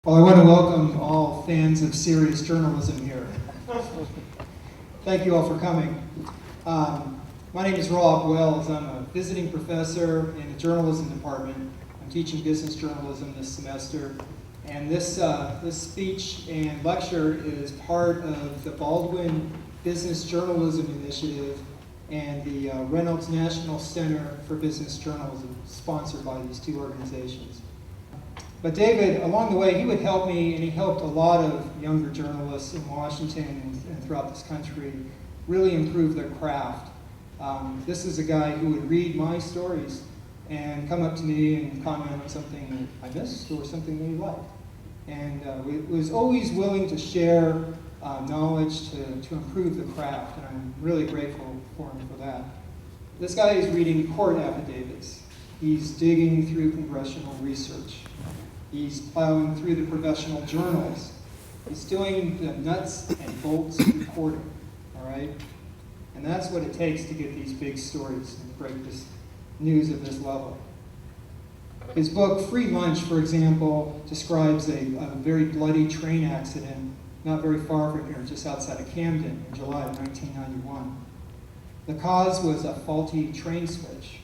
Well, I want to welcome all fans of serious journalism here. Thank you all for coming. My name is Rob Wells. I'm a visiting professor in the journalism department. I'm teaching business journalism this semester. And this speech and lecture is part of the Baldwin Business Journalism Initiative and the Reynolds National Center for Business Journalism, sponsored by these two organizations. But David, along the way, he would help me, and he helped a lot of younger journalists in Washington and throughout this country really improve their craft. This is a guy who would read my stories and come up to me and comment on something I missed or something that he liked. And was always willing to share knowledge to improve the craft, and I'm really grateful for him for that. This guy is reading court affidavits. He's digging through congressional research. He's plowing through the professional journals. He's doing the nuts and bolts reporting, all right? And that's what it takes to get these big stories and break this news at this level. His book, Free Lunch, for example, describes a very bloody train accident not very far from here, just outside of Camden in July of 1991. The cause was a faulty train switch,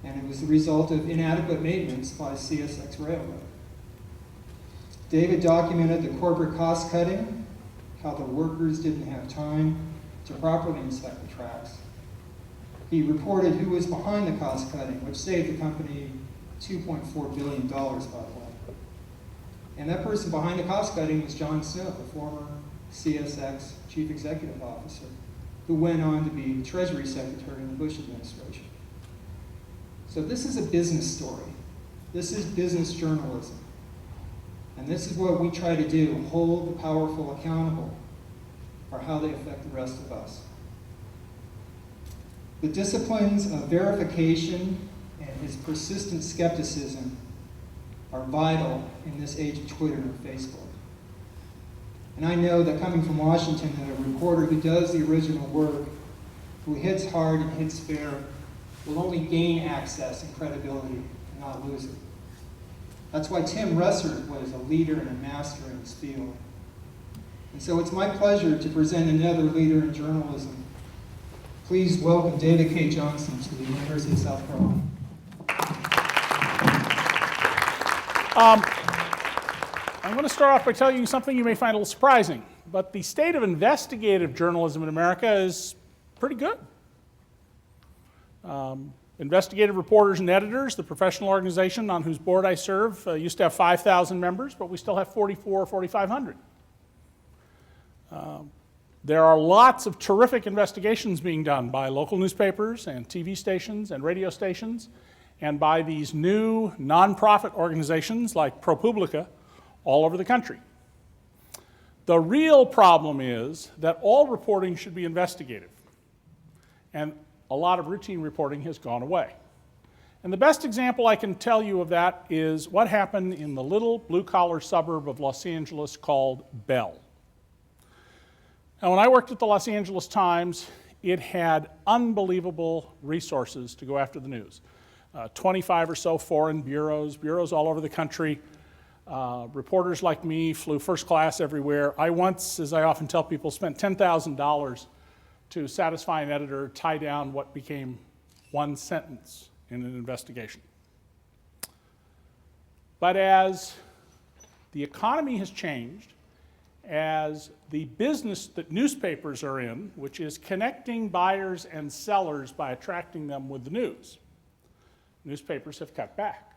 and it was the result of inadequate maintenance by CIC Railroad. David documented the corporate cost cutting, how the workers didn't have time to properly inspect the tracks. He reported who was behind the cost cutting, which saved the company $2.4 billion, by the way. And that person behind the cost cutting was John Smith, the former CSX chief executive officer, who went on to be Treasury Secretary in the Bush administration. So this is a business story. This is business journalism. And this is what we try to do, hold the powerful accountable for how they affect the rest of us. The disciplines of verification and his persistent skepticism are vital in this age of Twitter and Facebook. And I know that coming from Washington, that a reporter who does the original work, who hits hard and hits fair, will only gain access and credibility and not lose it. That's why Tim Russert was a leader and a master in this field. And so it's my pleasure to present another leader in journalism. Please welcome David Cay Johnston to the University of South Carolina. I'm going to start off by telling you something you may find a little surprising, but the state of investigative journalism in America is pretty good. Investigative reporters and editors, the professional organization on whose board I serve, used to have 5,000 members, but we still have 4,500. There are lots of terrific investigations being done by local newspapers and TV stations and radio stations, and by these new nonprofit organizations like ProPublica all over the country. The real problem is that all reporting should be investigative, and a lot of routine reporting has gone away. And the best example I can tell you of that is what happened in the little blue-collar suburb of Los Angeles called Bell. Now, when I worked at the Los Angeles Times, it had unbelievable resources to go after the news. 25 or so foreign bureaus all over the country. Reporters like me flew first class everywhere. I once, as I often tell people, spent $10,000 to satisfy an editor, tie down what became one sentence in an investigation. But as the economy has changed, as the business that newspapers are in, which is connecting buyers and sellers by attracting them with the news, newspapers have cut back.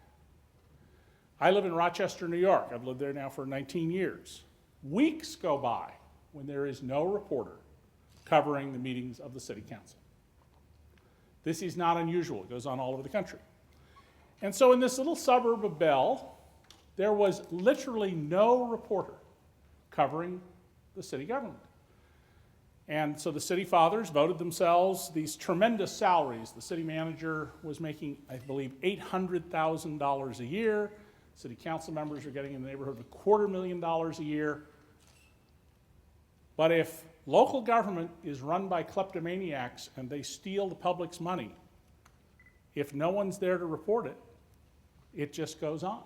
I live in Rochester, New York. I've lived there now for 19 years. Weeks go by when there is no reporter covering the meetings of the city council. This is not unusual. It goes on all over the country. And so in this little suburb of Bell, there was literally no reporter covering the city government. And so the city fathers voted themselves these tremendous salaries. The city manager was making, I believe, $800,000 a year. City council members are getting in the neighborhood of $250,000 a year. But if local government is run by kleptomaniacs and they steal the public's money, if no one's there to report it, it just goes on.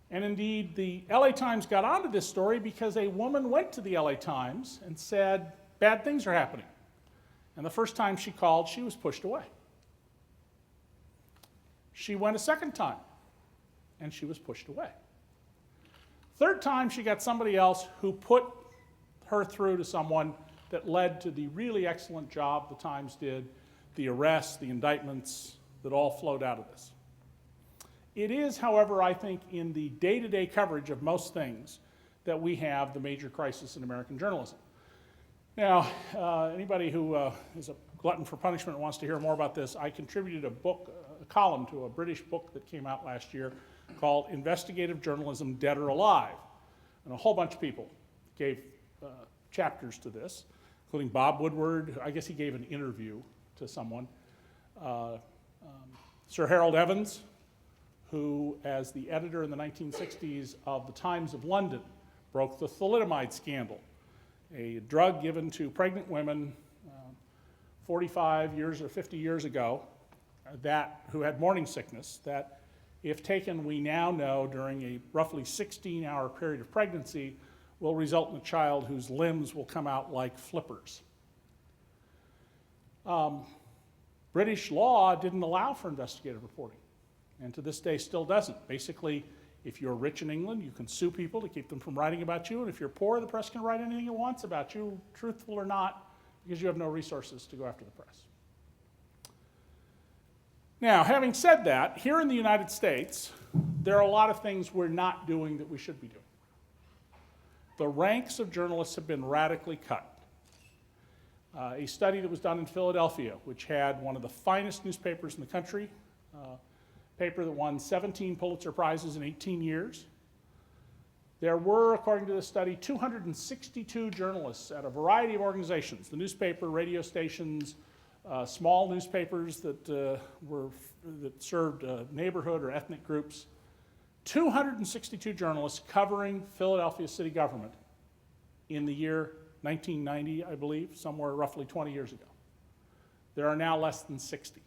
And indeed, the LA Times got onto this story because a woman went to the LA Times and said, bad things are happening. And the first time she called, she was pushed away. She went a second time, and she was pushed away. Third time, she got somebody else who put her through to someone that led to the really excellent job the Times did, the arrests, the indictments that all flowed out of this. It is, however, I think, in the day-to-day coverage of most things that we have the major crisis in American journalism. Now, anybody who is a glutton for punishment and wants to hear more about this, I contributed a book, a column to a British book that came out last year called Investigative Journalism, Dead or Alive. And a whole bunch of people gave chapters to this, including Bob Woodward. I guess he gave an interview to someone. Sir Harold Evans, who, as the editor in the 1960s of the Times of London, broke the thalidomide scandal, a drug given to pregnant women 45 years or 50 years ago who had morning sickness, that if taken, we now know during a roughly 16-hour period of pregnancy, will result in a child whose limbs will come out like flippers. British law didn't allow for investigative reporting, and to this day still doesn't. Basically, if you're rich in England, you can sue people to keep them from writing about you, and if you're poor, the press can write anything it wants about you, truthful or not, because you have no resources to go after the press. Now, having said that, here in the United States, there are a lot of things we're not doing that we should be doing. The ranks of journalists have been radically cut. A study that was done in Philadelphia, which had one of the finest newspapers in the country, paper that won 17 Pulitzer Prizes in 18 years. There were, according to the study, 262 journalists at a variety of organizations, the newspaper, radio stations, small newspapers that served neighborhood or ethnic groups. 262 journalists covering Philadelphia city government in the year 1990, I believe, somewhere roughly 20 years ago. There are now less than 60.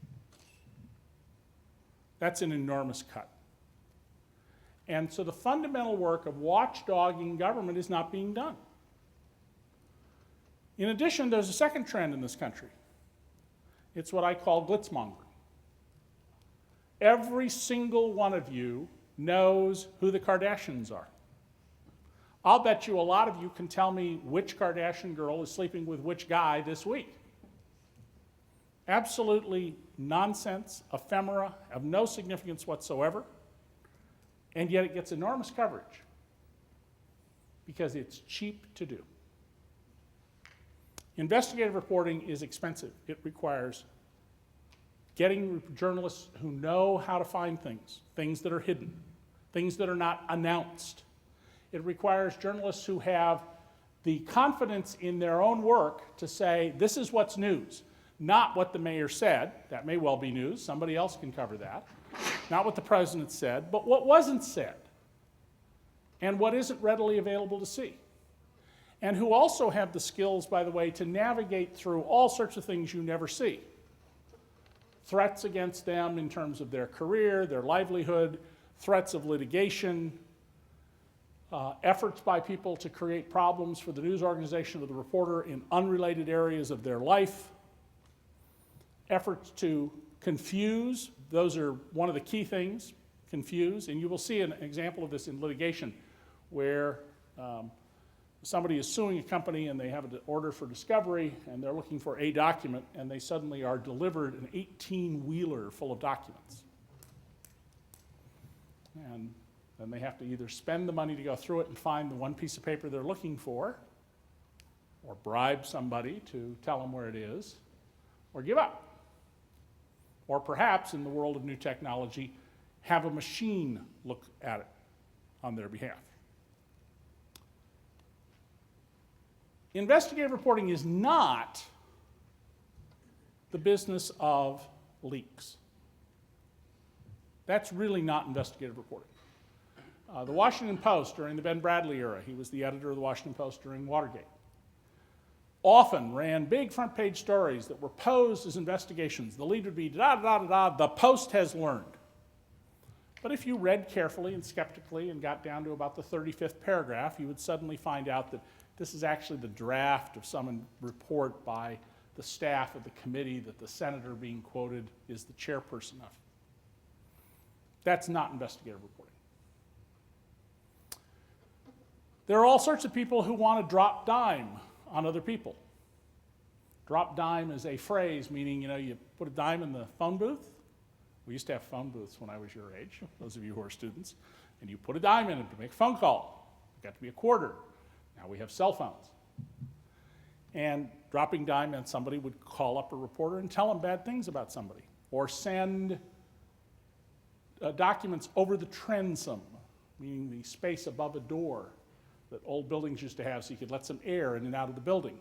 That's an enormous cut. And so the fundamental work of watchdogging government is not being done. In addition, there's a second trend in this country. It's what I call glitzmongering. Every single one of you knows who the Kardashians are. I'll bet you a lot of you can tell me which Kardashian girl is sleeping with which guy this week. Absolutely nonsense, ephemera, of no significance whatsoever, and yet it gets enormous coverage because it's cheap to do. Investigative reporting is expensive. It requires getting journalists who know how to find things that are hidden, things that are not announced. It requires journalists who have the confidence in their own work to say, this is what's news, not what the mayor said. That may well be news. Somebody else can cover that. Not what the president said, but what wasn't said and what isn't readily available to see. And who also have the skills, by the way, to navigate through all sorts of things you never see. Threats against them in terms of their career, their livelihood, threats of litigation, efforts by people to create problems for the news organization or the reporter in unrelated areas of their life, efforts to confuse. Those are one of the key things, confuse. And you will see an example of this in litigation where somebody is suing a company and they have an order for discovery and they're looking for a document and they suddenly are delivered an 18-wheeler full of documents. And then they have to either spend the money to go through it and find the one piece of paper they're looking for, or bribe somebody to tell them where it is, or give up. Or perhaps, in the world of new technology, have a machine look at it on their behalf. Investigative reporting is not the business of leaks. That's really not investigative reporting. The Washington Post during the Ben Bradley era, he was the editor of the Washington Post during Watergate, often ran big front page stories that were posed as investigations. The lead would be, da-da-da-da-da, the Post has learned. But if you read carefully and skeptically and got down to about the 35th paragraph, you would suddenly find out that this is actually the draft of some report by the staff of the committee that the senator being quoted is the chairperson of. That's not investigative reporting. There are all sorts of people who want to drop dime on other people. Drop dime is a phrase meaning, you put a dime in the phone booth. We used to have phone booths when I was your age, those of you who are students, and you put a dime in it to make a phone call. It got to be a quarter. Now we have cell phones. And dropping dime meant somebody would call up a reporter and tell them bad things about somebody, or send documents over the transom, meaning the space above a door that old buildings used to have so you could let some air in and out of the building.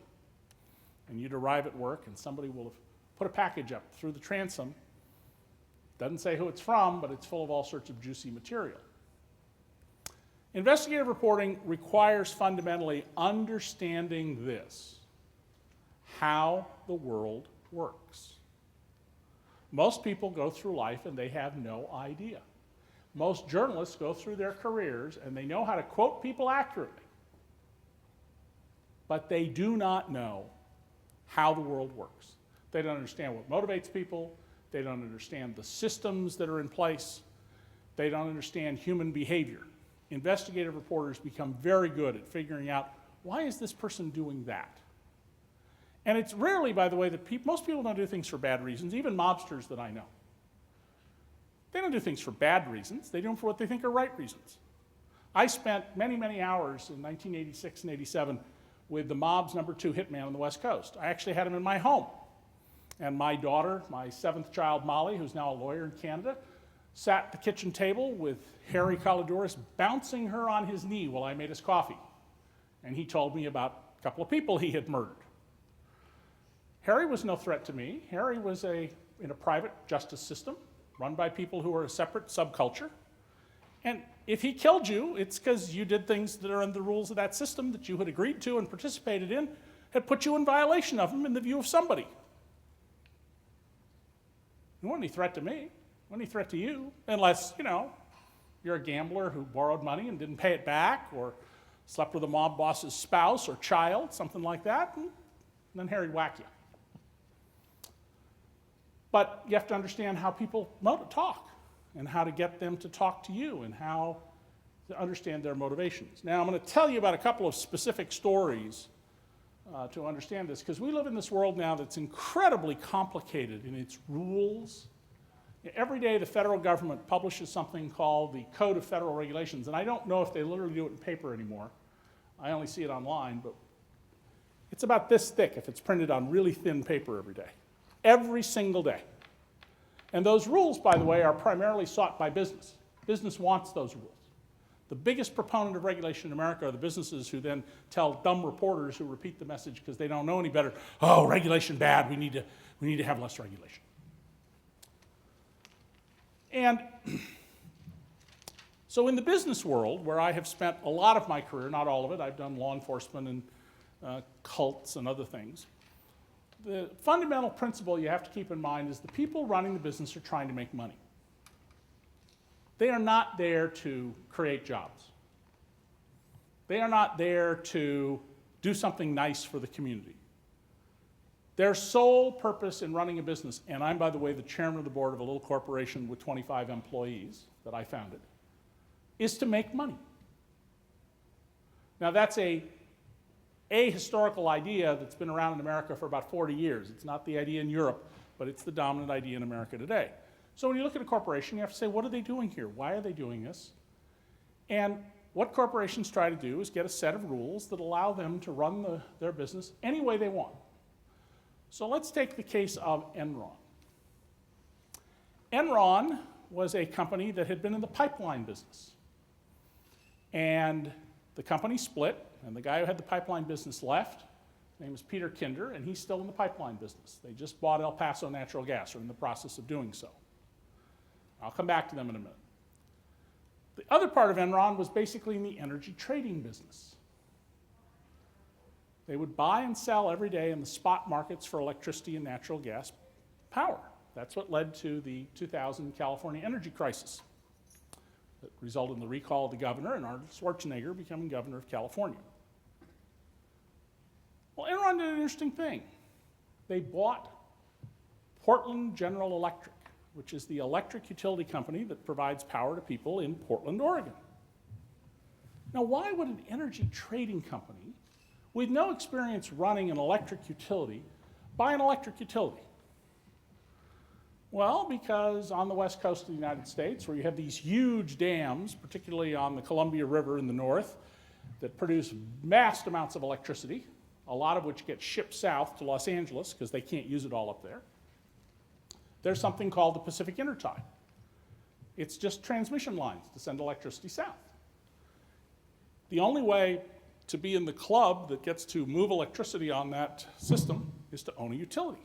And you'd arrive at work and somebody will have put a package up through the transom. Doesn't say who it's from, but it's full of all sorts of juicy material. Investigative reporting requires fundamentally understanding this, how the world works. Most people go through life and they have no idea. Most journalists go through their careers and they know how to quote people accurately, but they do not know how the world works. They don't understand what motivates people. They don't understand the systems that are in place. They don't understand human behavior. Investigative reporters become very good at figuring out, why is this person doing that? And it's rarely, by the way, that most people don't do things for bad reasons, even mobsters that I know. They don't do things for bad reasons. They do them for what they think are right reasons. I spent many, many hours in 1986 and 87 with the mob's #2 hitman on the West Coast. I actually had him in my home. And my daughter, my 7th child, Molly, who's now a lawyer in Canada, sat at the kitchen table with Harry Kaloudouris bouncing her on his knee while I made his coffee. And he told me about a couple of people he had murdered. Harry was no threat to me. Harry was in a private justice system run by people who are a separate subculture. And if he killed you, it's because you did things that are under the rules of that system that you had agreed to and participated in, had put you in violation of them in the view of somebody. It wasn't any threat to me. It wasn't any threat to you, unless, you're a gambler who borrowed money and didn't pay it back, or slept with a mob boss's spouse or child, something like that, and then Harry'd whack you. But you have to understand how people talk, and how to get them to talk to you, and how to understand their motivations. Now, I'm going to tell you about a couple of specific stories to understand this, because we live in this world now that's incredibly complicated in its rules. Every day the federal government publishes something called the Code of Federal Regulations, and I don't know if they literally do it in paper anymore. I only see it online, but it's about this thick if it's printed on really thin paper every day. Every single day. And those rules, by the way, are primarily sought by business. Business wants those rules. The biggest proponent of regulation in America are the businesses who then tell dumb reporters who repeat the message because they don't know any better, oh, regulation bad, we need to have less regulation. And so in the business world, where I have spent a lot of my career, not all of it, I've done law enforcement and cults and other things, the fundamental principle you have to keep in mind is the people running the business are trying to make money. They are not there to create jobs. They are not there to do something nice for the community. Their sole purpose in running a business, and I'm, by the way, the chairman of the board of a little corporation with 25 employees that I founded, is to make money. Now that's a historical idea that's been around in America for about 40 years. It's not the idea in Europe, but it's the dominant idea in America today. So when you look at a corporation, you have to say, what are they doing here? Why are they doing this? And what corporations try to do is get a set of rules that allow them to run their business any way they want. So let's take the case of Enron. Enron was a company that had been in the pipeline business. And the company split, and the guy who had the pipeline business left. His name is Peter Kinder, and he's still in the pipeline business. They just bought El Paso Natural Gas, or in the process of doing so. I'll come back to them in a minute. The other part of Enron was basically in the energy trading business. They would buy and sell every day in the spot markets for electricity and natural gas power. That's what led to the 2000 California energy crisis. resulted in the recall of the governor and Arnold Schwarzenegger becoming governor of California. Well, Enron did an interesting thing. They bought Portland General Electric, which is the electric utility company that provides power to people in Portland, Oregon. Now, why would an energy trading company with no experience running an electric utility buy an electric utility? Well, because on the west coast of the United States, where you have these huge dams, particularly on the Columbia River in the north, that produce vast amounts of electricity, a lot of which gets shipped south to Los Angeles because they can't use it all up there, there's something called the Pacific Intertie. It's just transmission lines to send electricity south. The only way to be in the club that gets to move electricity on that system is to own a utility.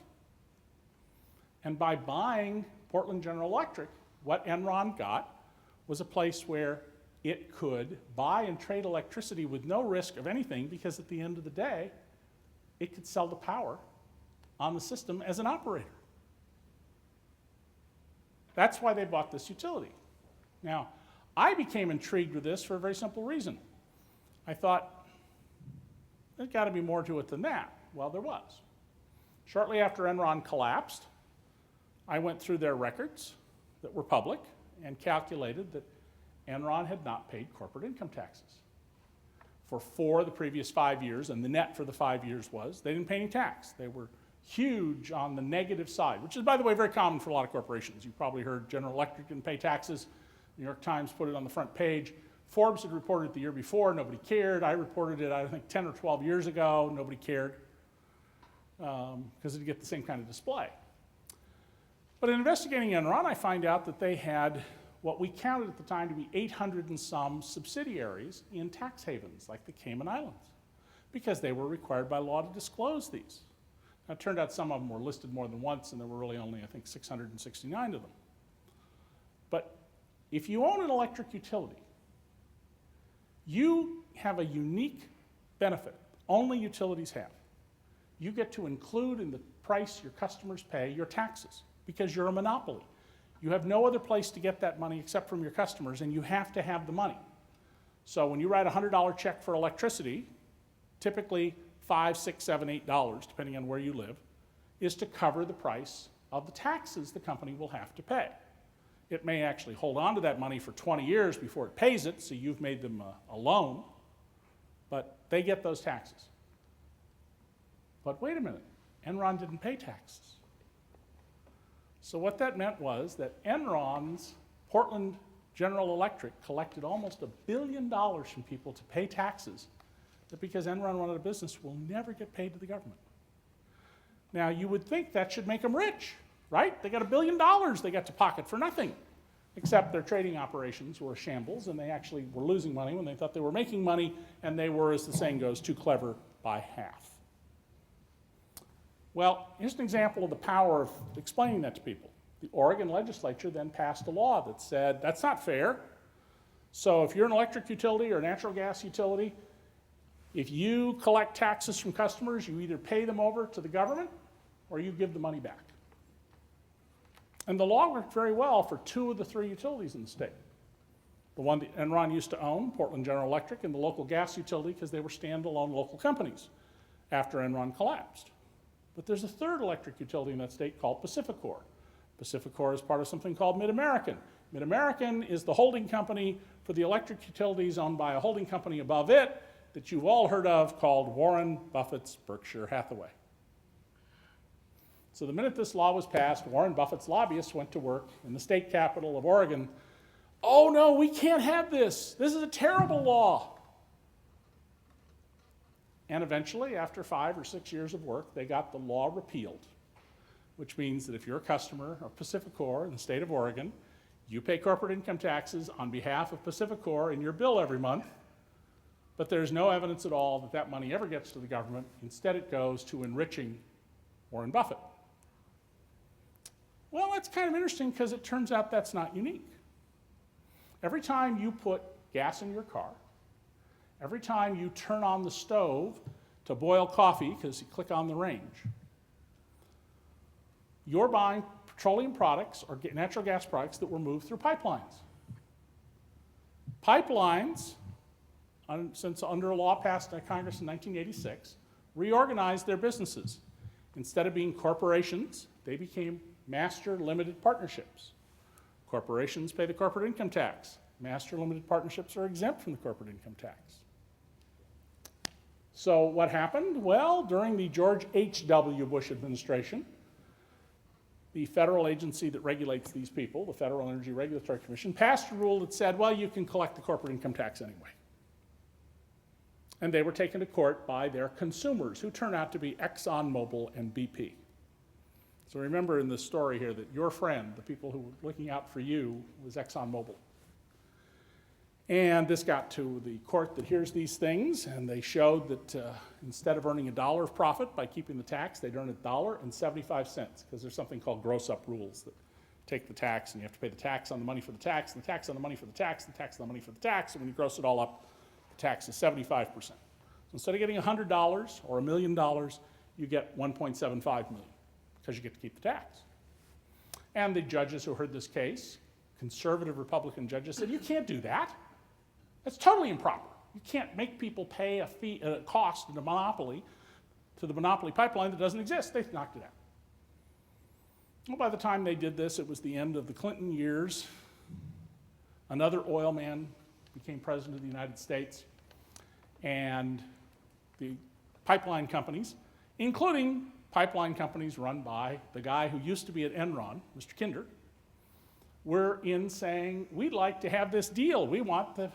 And by buying Portland General Electric, what Enron got was a place where it could buy and trade electricity with no risk of anything, because at the end of the day, it could sell the power on the system as an operator. That's why they bought this utility. Now, I became intrigued with this for a very simple reason. I thought, there's got to be more to it than that. Well, there was. Shortly after Enron collapsed, I went through their records that were public and calculated that Enron had not paid corporate income taxes for 4 of the previous 5 years, and the net for the 5 years was they didn't pay any tax. They were huge on the negative side, which is, by the way, very common for a lot of corporations. You've probably heard General Electric didn't pay taxes. New York Times put it on the front page. Forbes had reported it the year before. Nobody cared. I reported it, I think, 10 or 12 years ago. Nobody cared because it'd get the same kind of display. But in investigating Enron, I find out that they had what we counted at the time to be 800 and some subsidiaries in tax havens, like the Cayman Islands, because they were required by law to disclose these. Now, it turned out some of them were listed more than once, and there were really only, I think, 669 of them. But if you own an electric utility, you have a unique benefit only utilities have. You get to include in the price your customers pay your taxes, because you're a monopoly. You have no other place to get that money except from your customers, and you have to have the money. So when you write a $100 check for electricity, typically $5, $6, $7, $8, depending on where you live, is to cover the price of the taxes the company will have to pay. It may actually hold on to that money for 20 years before it pays it, so you've made them a loan, but they get those taxes. But wait a minute, Enron didn't pay taxes. So what that meant was that Enron's Portland General Electric collected almost $1 billion from people to pay taxes that, because Enron wanted a business, will never get paid to the government. Now, you would think that should make them rich, right? They got $1 billion they got to pocket for nothing, except their trading operations were a shambles, and they actually were losing money when they thought they were making money, and they were, as the saying goes, too clever by half. Well, here's an example of the power of explaining that to people. The Oregon legislature then passed a law that said, that's not fair. So if you're an electric utility or a natural gas utility, if you collect taxes from customers, you either pay them over to the government or you give the money back. And the law worked very well for 2 of the 3 utilities in the state. The one that Enron used to own, Portland General Electric, and the local gas utility, because they were standalone local companies after Enron collapsed. But there's a 3rd electric utility in that state called Pacificor. Pacificor is part of something called Mid-American. Mid-American is the holding company for the electric utilities owned by a holding company above it that you've all heard of called Warren Buffett's Berkshire Hathaway. So the minute this law was passed, Warren Buffett's lobbyists went to work in the state capital of Oregon. Oh no, we can't have this. This is a terrible law. And eventually, after 5 or 6 years of work, they got the law repealed, which means that if you're a customer of Pacificor in the state of Oregon, you pay corporate income taxes on behalf of Pacificor in your bill every month, but there's no evidence at all that that money ever gets to the government. Instead, it goes to enriching Warren Buffett. Well, that's kind of interesting because it turns out that's not unique. Every time you put gas in your car, every time you turn on the stove to boil coffee, because you click on the range, you're buying petroleum products or natural gas products that were moved through pipelines. Pipelines, since under a law passed by Congress in 1986, reorganized their businesses. Instead of being corporations, they became master limited partnerships. Corporations pay the corporate income tax. Master limited partnerships are exempt from the corporate income tax. So what happened? Well, during the George H.W. Bush administration, the federal agency that regulates these people, the Federal Energy Regulatory Commission, passed a rule that said, well, you can collect the corporate income tax anyway. And they were taken to court by their consumers, who turned out to be ExxonMobil and BP. So remember in this story here that your friend, the people who were looking out for you, was ExxonMobil. And this got to the court that hears these things, and they showed that instead of earning $1 of profit by keeping the tax, they'd earn $1.75, because there's something called gross-up rules that take the tax, and you have to pay the tax on the money for the tax, and the tax on the money for the tax, and the tax on the money for the tax, and when you gross it all up, the tax is 75%. So instead of getting $100 or $1 million, you get $1.75 million, because you get to keep the tax. And the judges who heard this case, conservative Republican judges, said, you can't do that. That's totally improper. You can't make people pay a fee, a cost in a monopoly to the monopoly pipeline that doesn't exist. They knocked it out. Well, by the time they did this, it was the end of the Clinton years. Another oil man became president of the United States, and the pipeline companies, including pipeline companies run by the guy who used to be at Enron, Mr. Kinder, were in saying, we'd like to have this deal. We want to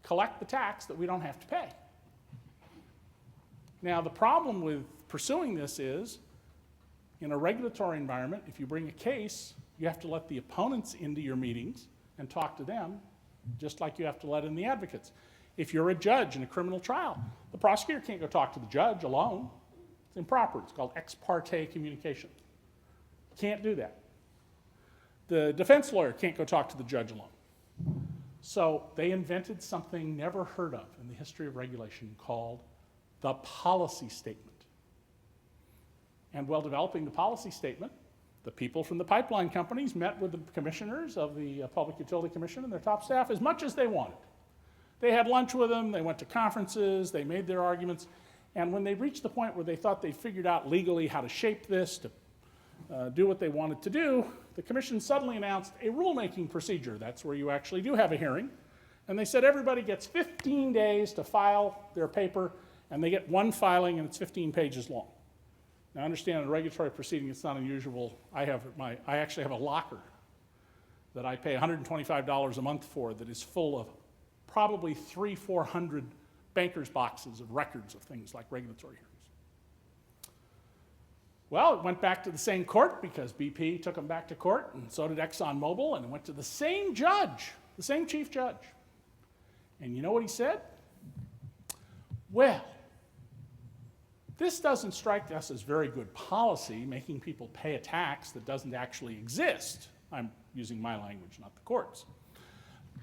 collect the tax that we don't have to pay. Now, the problem with pursuing this is, in a regulatory environment, if you bring a case, you have to let the opponents into your meetings and talk to them, just like you have to let in the advocates. If you're a judge in a criminal trial, the prosecutor can't go talk to the judge alone. It's improper. It's called ex parte communication. Can't do that. The defense lawyer can't go talk to the judge alone. So they invented something never heard of in the history of regulation called the policy statement. And while developing the policy statement, the people from the pipeline companies met with the commissioners of the Public Utility Commission and their top staff as much as they wanted. They had lunch with them, they went to conferences, they made their arguments, and when they reached the point where they thought they figured out legally how to shape this to do what they wanted to do, the commission suddenly announced a rulemaking procedure. That's where you actually do have a hearing. And they said everybody gets 15 days to file their paper, and they get one filing, and it's 15 pages long. Now, I understand in a regulatory proceeding it's not unusual. I actually have a locker that I pay $125 a month for that is full of probably 300-400 banker's boxes of records of things like regulatory hearings. Well, it went back to the same court because BP took them back to court, and so did ExxonMobil, and it went to the same judge, the same chief judge. And you know what he said? Well, this doesn't strike us as very good policy, making people pay a tax that doesn't actually exist. I'm using my language, not the court's.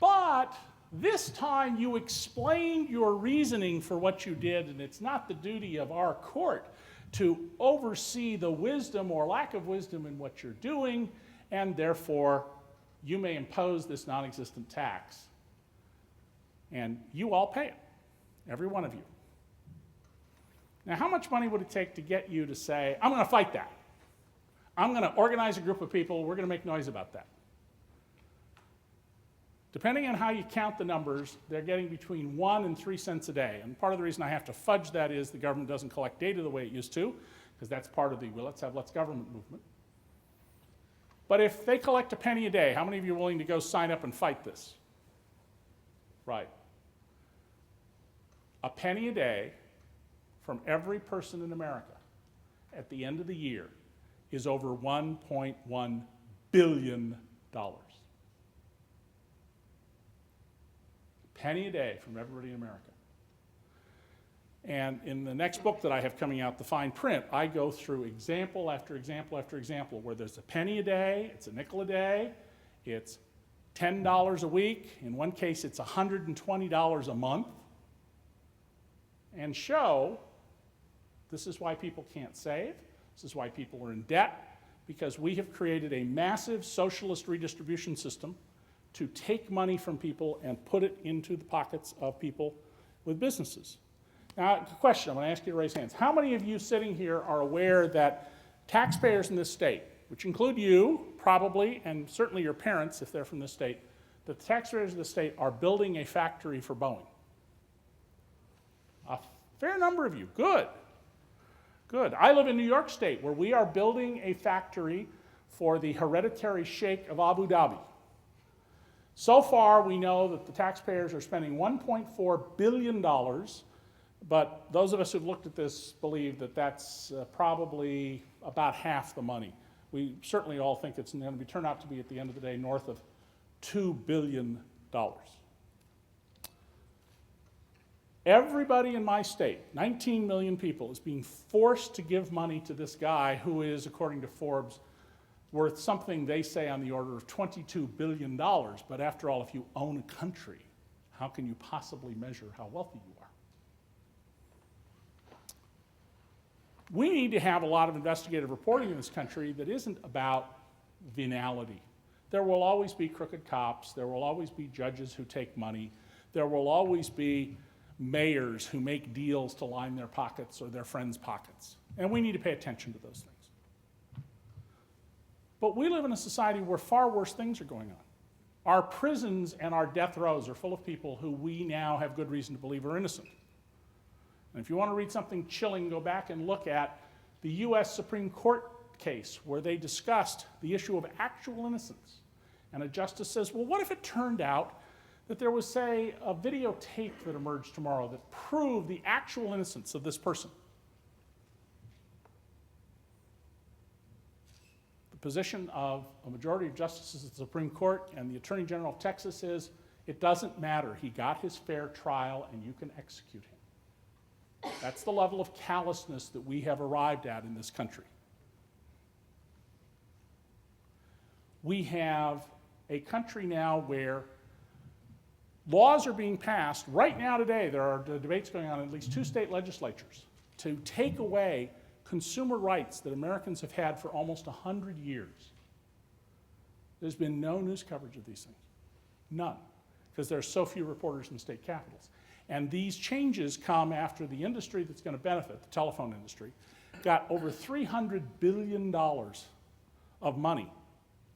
But this time you explained your reasoning for what you did, and it's not the duty of our court to oversee the wisdom or lack of wisdom in what you're doing, and therefore you may impose this non-existent tax. And you all pay it, every one of you. Now, how much money would it take to get you to say, I'm going to fight that? I'm going to organize a group of people, we're going to make noise about that. Depending on how you count the numbers, they're getting between 1 and 3 cents a day. And part of the reason I have to fudge that is the government doesn't collect data the way it used to, because that's part of the well, let's have less government movement. But if they collect a penny a day, how many of you are willing to go sign up and fight this? Right. A penny a day from every person in America at the end of the year is over $1.1 billion. Penny a day from everybody in America. And in the next book that I have coming out, The Fine Print, I go through example after example after example where there's a penny a day, it's a nickel a day, it's $10 a week, in one case it's $120 a month, and show this is why people can't save, this is why people are in debt, because we have created a massive socialist redistribution system to take money from people and put it into the pockets of people with businesses. Now, a question, I'm going to ask you to raise hands. How many of you sitting here are aware that taxpayers in this state, which include you, probably, and certainly your parents if they're from this state, that the taxpayers of the state are building a factory for Boeing? A fair number of you. Good. Good. I live in New York State, where we are building a factory for the hereditary Sheikh of Abu Dhabi. So far, we know that the taxpayers are spending $1.4 billion, but those of us who've looked at this believe that that's probably about half the money. We certainly all think it's going to turn out to be, at the end of the day, north of $2 billion. Everybody in my state, 19 million people, is being forced to give money to this guy who is, according to Forbes, worth something they say on the order of $22 billion. But after all, if you own a country, how can you possibly measure how wealthy you are? We need to have a lot of investigative reporting in this country that isn't about venality. There will always be crooked cops. There will always be judges who take money. There will always be mayors who make deals to line their pockets or their friends' pockets. And we need to pay attention to those things. But we live in a society where far worse things are going on. Our prisons and our death rows are full of people who we now have good reason to believe are innocent. And if you want to read something chilling, go back and look at the US Supreme Court case where they discussed the issue of actual innocence. And a justice says, well, what if it turned out that there was, say, a videotape that emerged tomorrow that proved the actual innocence of this person? The position of a majority of justices of the Supreme Court and the Attorney General of Texas is, it doesn't matter. He got his fair trial and you can execute him. That's the level of callousness that we have arrived at in this country. We have a country now where laws are being passed. Right now today, there are debates going on in at least 2 state legislatures to take away consumer rights that Americans have had for almost 100 years. There's been no news coverage of these things. None. Because there are so few reporters in state capitals. And these changes come after the industry that's going to benefit, the telephone industry, got over $300 billion of money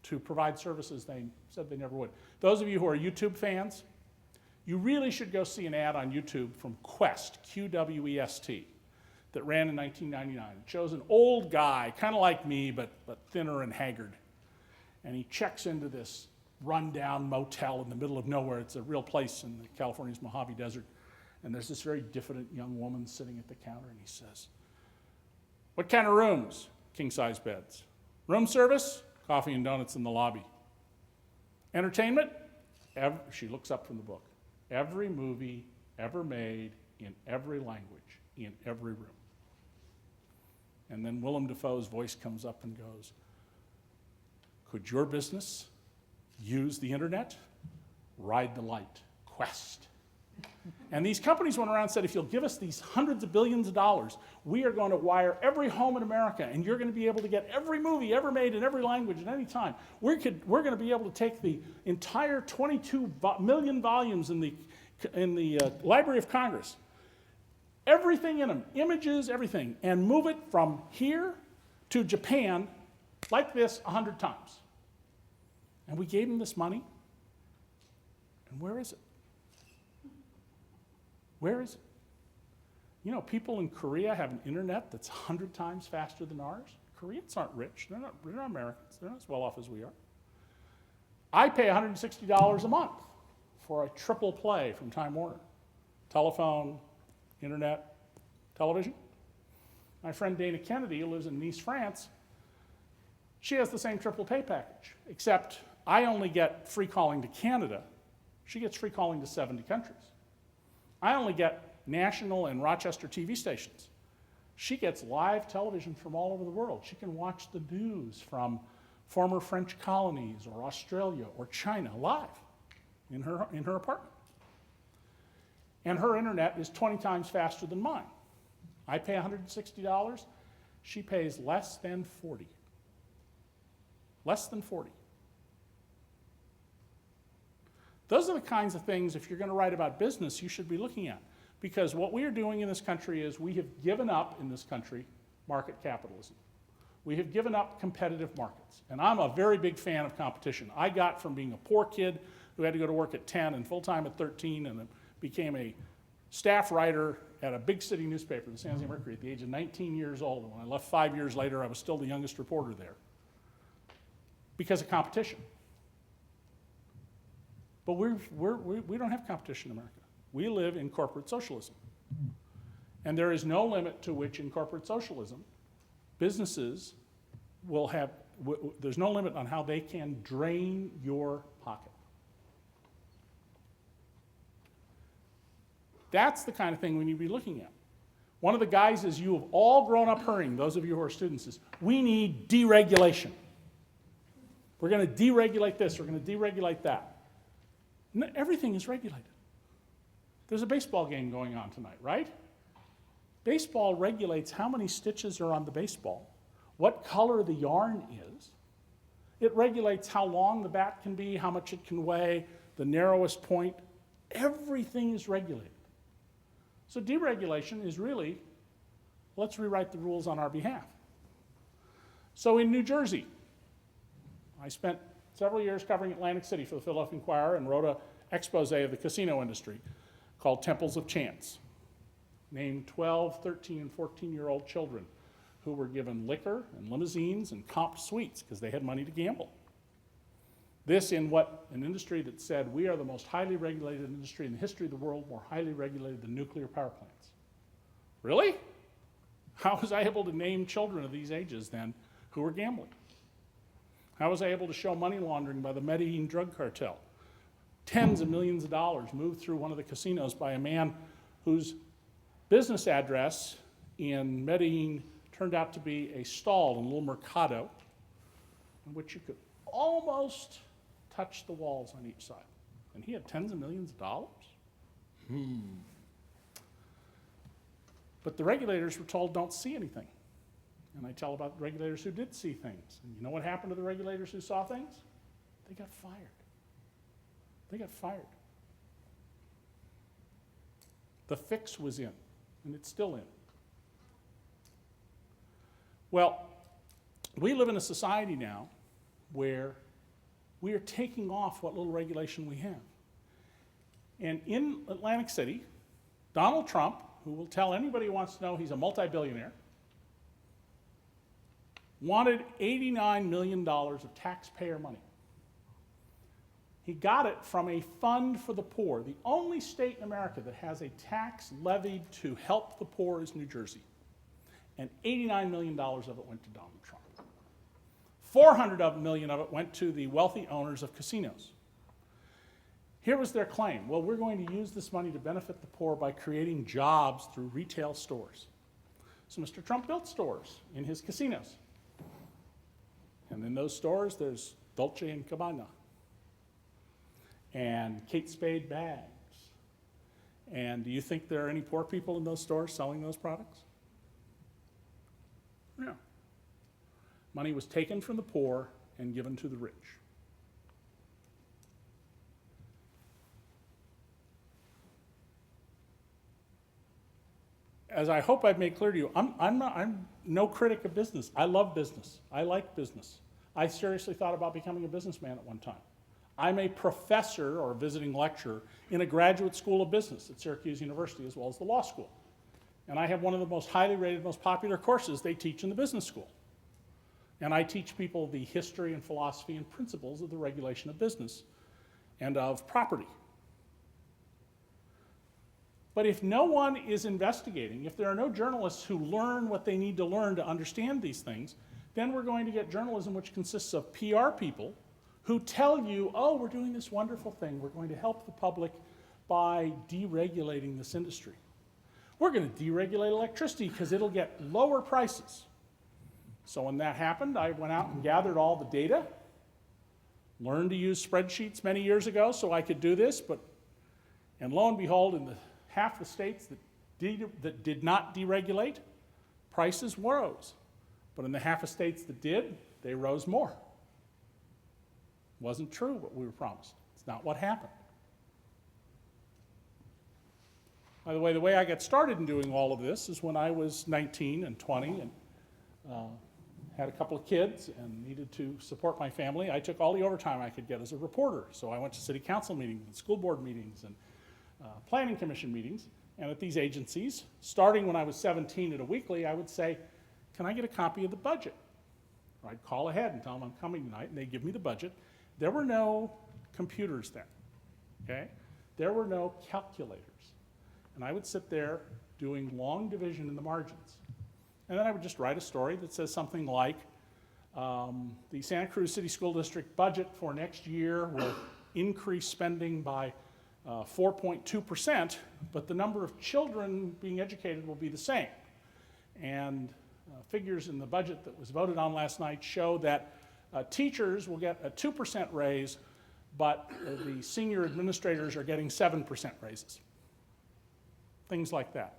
to provide services they said they never would. Those of you who are YouTube fans, you really should go see an ad on YouTube from Quest, Q-W-E-S-T, that ran in 1999. It shows an old guy, kind of like me, but thinner and haggard. And he checks into this rundown motel in the middle of nowhere. It's a real place in California's Mojave Desert. And there's this very diffident young woman sitting at the counter, and he says, what kind of rooms? King-size beds. Room service? Coffee and donuts in the lobby. Entertainment? She looks up from the book. Every movie ever made in every language, in every room. And then Willem Dafoe's voice comes up and goes, could your business use the internet? Ride the light. Quest. And these companies went around and said, if you'll give us these hundreds of billions of dollars, we are going to wire every home in America, and you're going to be able to get every movie ever made in every language at any time. We're going to be able to take the entire 22 million volumes in the Library of Congress, everything in them, images, everything, and move it from here to Japan like this 100 times. And we gave them this money, and where is it? Where is it? You know, people in Korea have an internet that's 100 times faster than ours. Koreans aren't rich. They're not Americans. They're not as well off as we are. I pay $160 a month for a triple play from Time Warner. Telephone, internet, television. My friend Dana Kennedy, who lives in Nice, France, she has the same triple pay package, except I only get free calling to Canada. She gets free calling to 70 countries. I only get national and Rochester TV stations. She gets live television from all over the world. She can watch the news from former French colonies or Australia or China live in her apartment. And her internet is 20 times faster than mine. I pay $160. She pays less than 40. Less than 40. Those are the kinds of things, if you're going to write about business, you should be looking at. Because what we are doing in this country is we have given up in this country market capitalism. We have given up competitive markets. And I'm a very big fan of competition. I got from being a poor kid who had to go to work at 10 and full-time at 13 and then became a staff writer at a big city newspaper, the San Jose Mercury, at the age of 19 years old. And when I left 5 years later, I was still the youngest reporter there because of competition. But we don't have competition in America. We live in corporate socialism. And there is no limit to which in corporate socialism businesses will have, there's no limit on how they can drain your pocket. That's the kind of thing we need to be looking at. One of the guises you have all grown up hearing, those of you who are students, is we need deregulation. We're going to deregulate this, we're going to deregulate that. Everything is regulated. There's a baseball game going on tonight, right? Baseball regulates how many stitches are on the baseball, what color the yarn is. It regulates how long the bat can be, how much it can weigh, the narrowest point. Everything is regulated. So deregulation is really, let's rewrite the rules on our behalf. So in New Jersey, I spent several years covering Atlantic City for the Philadelphia Inquirer and wrote an expose of the casino industry called Temples of Chance. Named 12, 13, and 14-year-old children who were given liquor and limousines and comp suites because they had money to gamble. This in what an industry that said we are the most highly regulated industry in the history of the world, more highly regulated than nuclear power plants. Really? How was I able to name children of these ages then who were gambling? How was I able to show money laundering by the Medellin drug cartel? Tens of millions of dollars moved through one of the casinos by a man whose business address in Medellin turned out to be a stall in a little mercado in which you could almost touch the walls on each side. And he had tens of millions of dollars. But the regulators were told don't see anything. And I tell about regulators who did see things. And you know what happened to the regulators who saw things? They got fired. They got fired. The fix was in, and it's still in. Well, we live in a society now where we are taking off what little regulation we have. And in Atlantic City, Donald Trump, who will tell anybody who wants to know he's a multi-billionaire, wanted $89 million of taxpayer money. He got it from a fund for the poor. The only state in America that has a tax levied to help the poor is New Jersey. And $89 million of it went to Donald Trump. $400 million of it went to the wealthy owners of casinos. Here was their claim. Well, we're going to use this money to benefit the poor by creating jobs through retail stores. So Mr. Trump built stores in his casinos. And in those stores, there's Dolce & Gabbana and Kate Spade bags. And do you think there are any poor people in those stores selling those products? No. Money was taken from the poor and given to the rich. As I hope I've made clear to you, I'm no critic of business. I love business. I like business. I seriously thought about becoming a businessman at one time. I'm a professor or visiting lecturer in a graduate school of business at Syracuse University as well as the law school. And I have one of the most highly rated, most popular courses they teach in the business school. And I teach people the history and philosophy and principles of the regulation of business and of property. But if no one is investigating, if there are no journalists who learn what they need to learn to understand these things, then we're going to get journalism which consists of PR people who tell you, oh, we're doing this wonderful thing. We're going to help the public by deregulating this industry. We're going to deregulate electricity because it'll get lower prices. So when that happened, I went out and gathered all the data, learned to use spreadsheets many years ago so I could do this, and lo and behold, in the half the states that did not deregulate, prices rose. But in the half of states that did, they rose more. Wasn't true what we were promised. It's not what happened. By the way I got started in doing all of this is when I was 19 and 20 and had a couple of kids and needed to support my family. I took all the overtime I could get as a reporter. So I went to city council meetings and school board meetings and planning commission meetings. And at these agencies, starting when I was 17 at a weekly, I would say, can I get a copy of the budget? Or I'd call ahead and tell them I'm coming tonight, and they'd give me the budget. There were no computers then, okay? There were no calculators. And I would sit there doing long division in the margins. And then I would just write a story that says something like, the Santa Cruz City School District budget for next year will increase spending by 4.2%, but the number of children being educated will be the same. And figures in the budget that was voted on last night show that teachers will get a 2% raise, but the senior administrators are getting 7% raises. Things like that.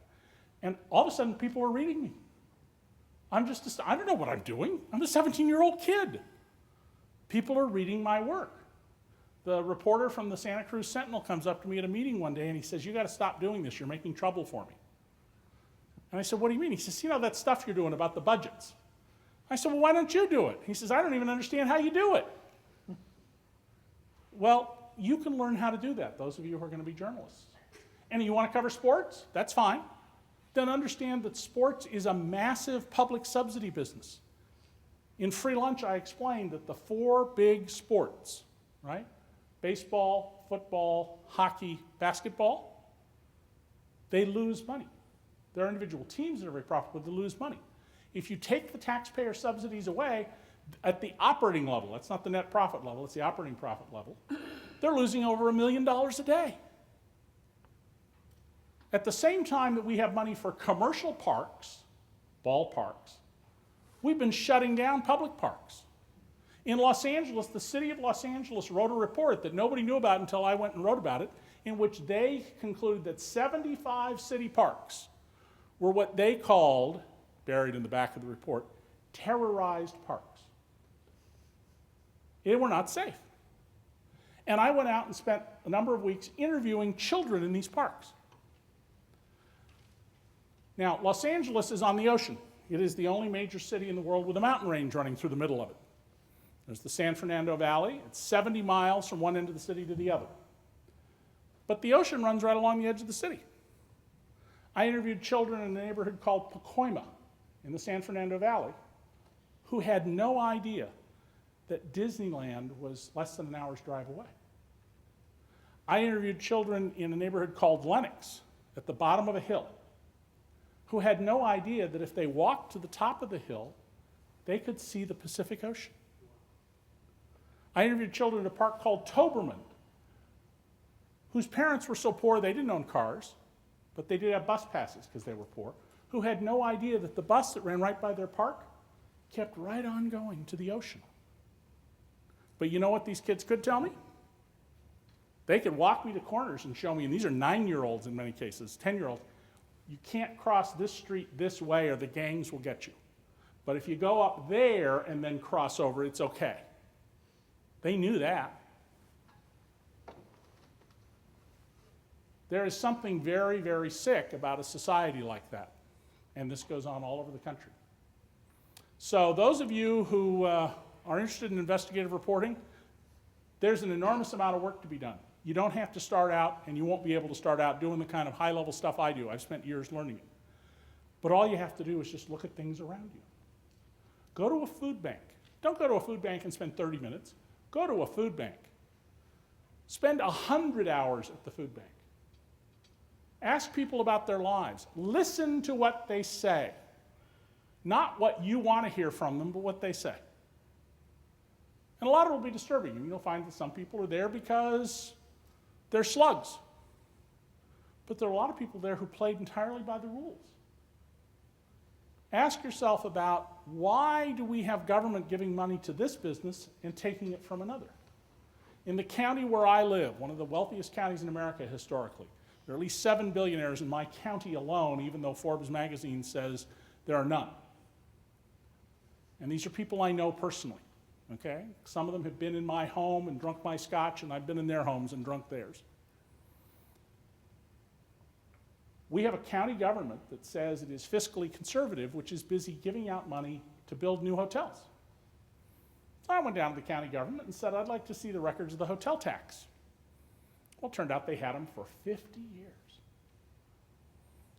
And all of a sudden, people are reading me. I don't know what I'm doing. I'm a 17-year-old kid. People are reading my work. The reporter from the Santa Cruz Sentinel comes up to me at a meeting one day and he says, you got to stop doing this. You're making trouble for me. And I said, what do you mean? He says, you know that stuff you're doing about the budgets. I said, well, why don't you do it? He says, I don't even understand how you do it. Well, you can learn how to do that, those of you who are going to be journalists. And you want to cover sports? That's fine. Then understand that sports is a massive public subsidy business. In free lunch, I explained that the 4 big sports, right? Baseball, football, hockey, basketball, they lose money. There are individual teams that are very profitable, but they lose money. If you take the taxpayer subsidies away at the operating level, that's not the net profit level, it's the operating profit level, they're losing over $1 million a day. At the same time that we have money for commercial parks, ballparks, we've been shutting down public parks. In Los Angeles, the city of Los Angeles wrote a report that nobody knew about until I went and wrote about it, in which they concluded that 75 city parks were what they called, buried in the back of the report, terrorized parks. They were not safe. And I went out and spent a number of weeks interviewing children in these parks. Now, Los Angeles is on the ocean. It is the only major city in the world with a mountain range running through the middle of it. There's the San Fernando Valley. It's 70 miles from one end of the city to the other. But the ocean runs right along the edge of the city. I interviewed children in a neighborhood called Pacoima in the San Fernando Valley who had no idea that Disneyland was less than an hour's drive away. I interviewed children in a neighborhood called Lenox at the bottom of a hill who had no idea that if they walked to the top of the hill, they could see the Pacific Ocean. I interviewed children at a park called Toberman, whose parents were so poor they didn't own cars, but they did have bus passes because they were poor, who had no idea that the bus that ran right by their park kept right on going to the ocean. But you know what these kids could tell me? They could walk me to corners and show me, and these are 9-year-olds in many cases, 10-year-olds, you can't cross this street this way or the gangs will get you. But if you go up there and then cross over, it's okay. They knew that. There is something very, very sick about a society like that. And this goes on all over the country. So those of you who are interested in investigative reporting, there's an enormous amount of work to be done. You don't have to start out, and you won't be able to start out doing the kind of high-level stuff I do. I've spent years learning it. But all you have to do is just look at things around you. Go to a food bank. Don't go to a food bank and spend 30 minutes. Go to a food bank. Spend 100 hours at the food bank. Ask people about their lives. Listen to what they say. Not what you want to hear from them, but what they say. And a lot of it will be disturbing. And you'll find that some people are there because they're slugs. But there are a lot of people there who played entirely by the rules. Ask yourself about why do we have government giving money to this business and taking it from another? In the county where I live, one of the wealthiest counties in America historically, there are at least 7 billionaires in my county alone, even though Forbes magazine says there are none. And these are people I know personally, okay? Some of them have been in my home and drunk my scotch, and I've been in their homes and drunk theirs. We have a county government that says it is fiscally conservative, which is busy giving out money to build new hotels. So I went down to the county government and said, I'd like to see the records of the hotel tax. Well, it turned out they had them for 50 years.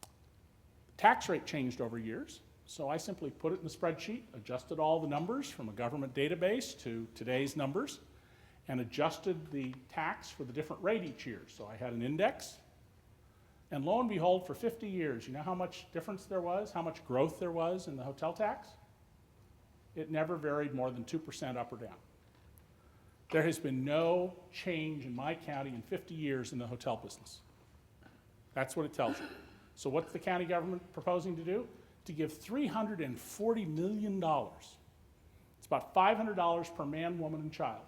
The tax rate changed over years, so I simply put it in the spreadsheet, adjusted all the numbers from a government database to today's numbers, and adjusted the tax for the different rate each year. So I had an index, and lo and behold, for 50 years, you know how much difference there was, how much growth there was in the hotel tax? It never varied more than 2% up or down. There has been no change in my county in 50 years in the hotel business. That's what it tells you. So what's the county government proposing to do? To give $340 million. It's about $500 per man, woman, and child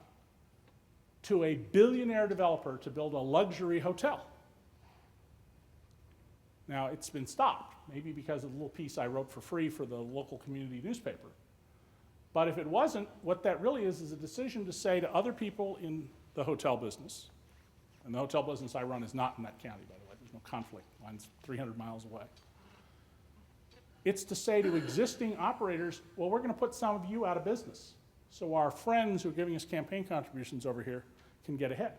to a billionaire developer to build a luxury hotel. Now, it's been stopped, maybe because of the little piece I wrote for free for the local community newspaper. But if it wasn't, what that really is a decision to say to other people in the hotel business, and the hotel business I run is not in that county, by the way, there's no conflict, mine's 300 miles away. It's to say to existing operators, well, we're going to put some of you out of business, so our friends who are giving us campaign contributions over here can get ahead.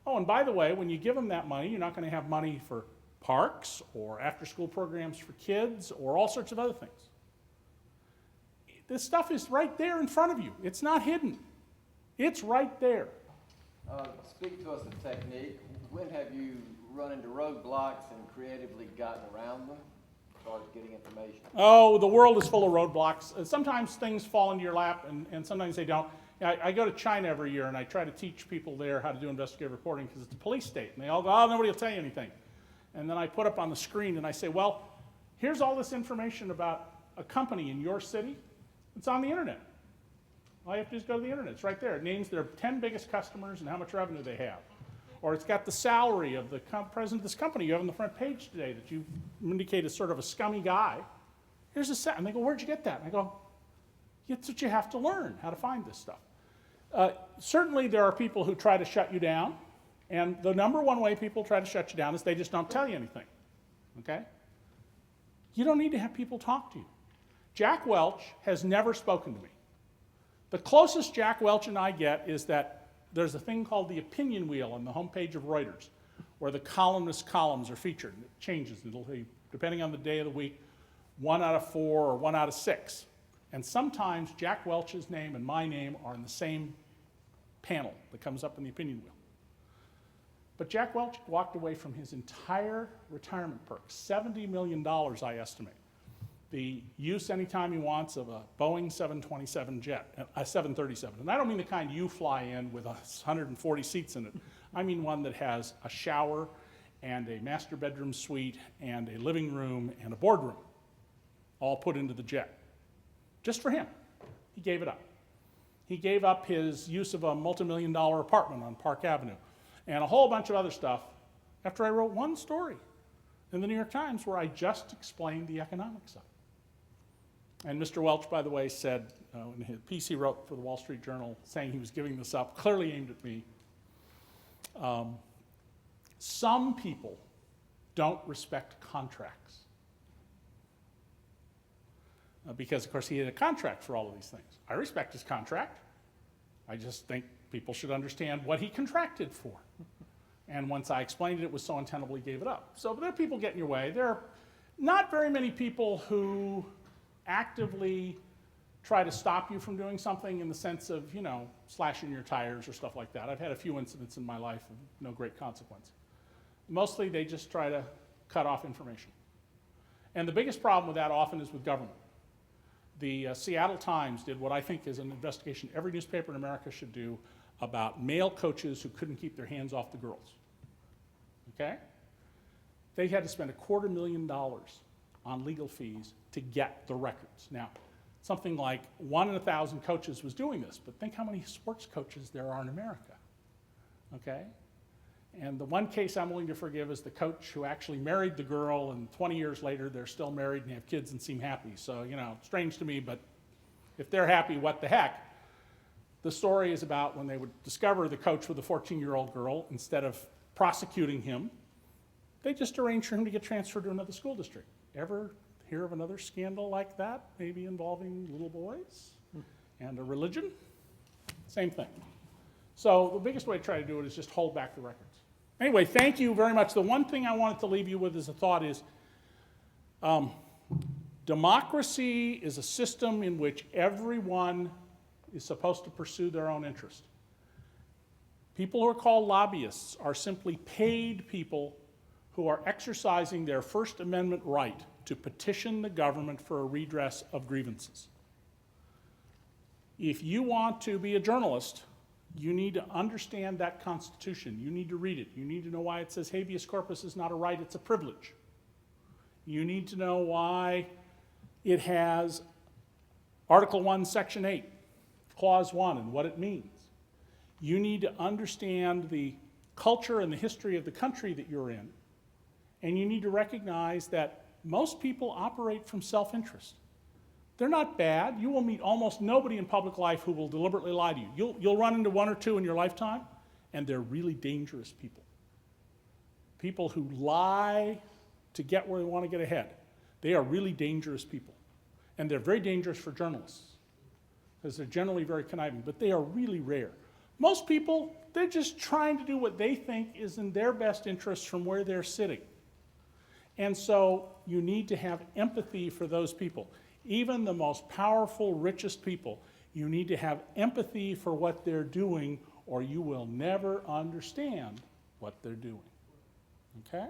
Oh, and by the way, when you give them that money, you're not going to have money for parks or after-school programs for kids or all sorts of other things. This stuff is right there in front of you. It's not hidden. It's right there. Speak to us of technique. When have you run into roadblocks and creatively gotten around them as far as getting information? Oh, the world is full of roadblocks. Sometimes things fall into your lap, and sometimes they don't. I go to China every year, and I try to teach people there how to do investigative reporting because it's a police state. And they all go, oh, nobody will tell you anything. And then I put up on the screen, and I say, well, here's all this information about a company in your city. It's on the internet. All you have to do is go to the internet. It's right there. It names their 10 biggest customers and how much revenue they have. Or it's got the salary of the president of this company you have on the front page today that you indicate as sort of a scummy guy. Here's a set. And they go, where'd you get that? And I go, it's what you have to learn, how to find this stuff. Certainly there are people who try to shut you down. And the number one way people try to shut you down is they just don't tell you anything. Okay? You don't need to have people talk to you. Jack Welch has never spoken to me. The closest Jack Welch and I get is that there's a thing called the opinion wheel on the homepage of Reuters, where the columnist columns are featured. It changes. It'll be, depending on the day of the week, 1 out of 4 or 1 out of 6. And sometimes Jack Welch's name and my name are in the same panel that comes up in the opinion wheel. But Jack Welch walked away from his entire retirement perk, $70 million, I estimate. The use anytime he wants of a Boeing 727 jet, a 737. And I don't mean the kind you fly in with 140 seats in it. I mean one that has a shower and a master bedroom suite and a living room and a boardroom, all put into the jet. Just for him. He gave it up. He gave up his use of a multi-million-dollar apartment on Park Avenue and a whole bunch of other stuff after I wrote one story in the New York Times where I just explained the economics of it. And Mr. Welch, by the way, said in his piece he wrote for the Wall Street Journal saying he was giving this up, clearly aimed at me. Some people don't respect contracts. Because, of course, he had a contract for all of these things. I respect his contract. I just think people should understand what he contracted for. And once I explained it, it was so untenable he gave it up. So there are people getting in your way. There are not very many people who actively try to stop you from doing something in the sense of, you know, slashing your tires or stuff like that. I've had a few incidents in my life of no great consequence. Mostly they just try to cut off information. And the biggest problem with that often is with government. The Seattle Times did what I think is an investigation every newspaper in America should do about male coaches who couldn't keep their hands off the girls. Okay? They had to spend $250,000 on legal fees to get the records. Now, something like 1 in 1,000 coaches was doing this, but think how many sports coaches there are in America, okay? And the one case I'm willing to forgive is the coach who actually married the girl, and 20 years later they're still married and have kids and seem happy. So, you know, strange to me, but if they're happy, what the heck? The story is about when they would discover the coach with a 14-year-old girl, instead of prosecuting him, They just arranged for him to get transferred to another school district. Ever hear of another scandal like that, maybe involving little boys and a religion? Same thing. So the biggest way to try to do it is just hold back the records. Anyway, thank you very much. The one thing I wanted to leave you with as a thought is democracy is a system in which everyone is supposed to pursue their own interest. People who are called lobbyists are simply paid people who are exercising their First Amendment right to petition the government for a redress of grievances. If you want to be a journalist, you need to understand that Constitution. You need to read it. You need to know why it says habeas corpus is not a right, it's a privilege. You need to know why it has Article 1, Section 8, Clause 1, and what it means. You need to understand the culture and the history of the country that you're in, and you need to recognize that most people operate from self-interest. They're not bad. You will meet almost nobody in public life who will deliberately lie to you. You'll run into one or two in your lifetime, and they're really dangerous people. People who lie to get where they want to get ahead. They are really dangerous people. And they're very dangerous for journalists, because they're generally very conniving, but they are really rare. Most people, they're just trying to do what they think is in their best interest from where they're sitting. And so you need to have empathy for those people. Even the most powerful, richest people, you need to have empathy for what they're doing, or you will never understand what they're doing. Okay?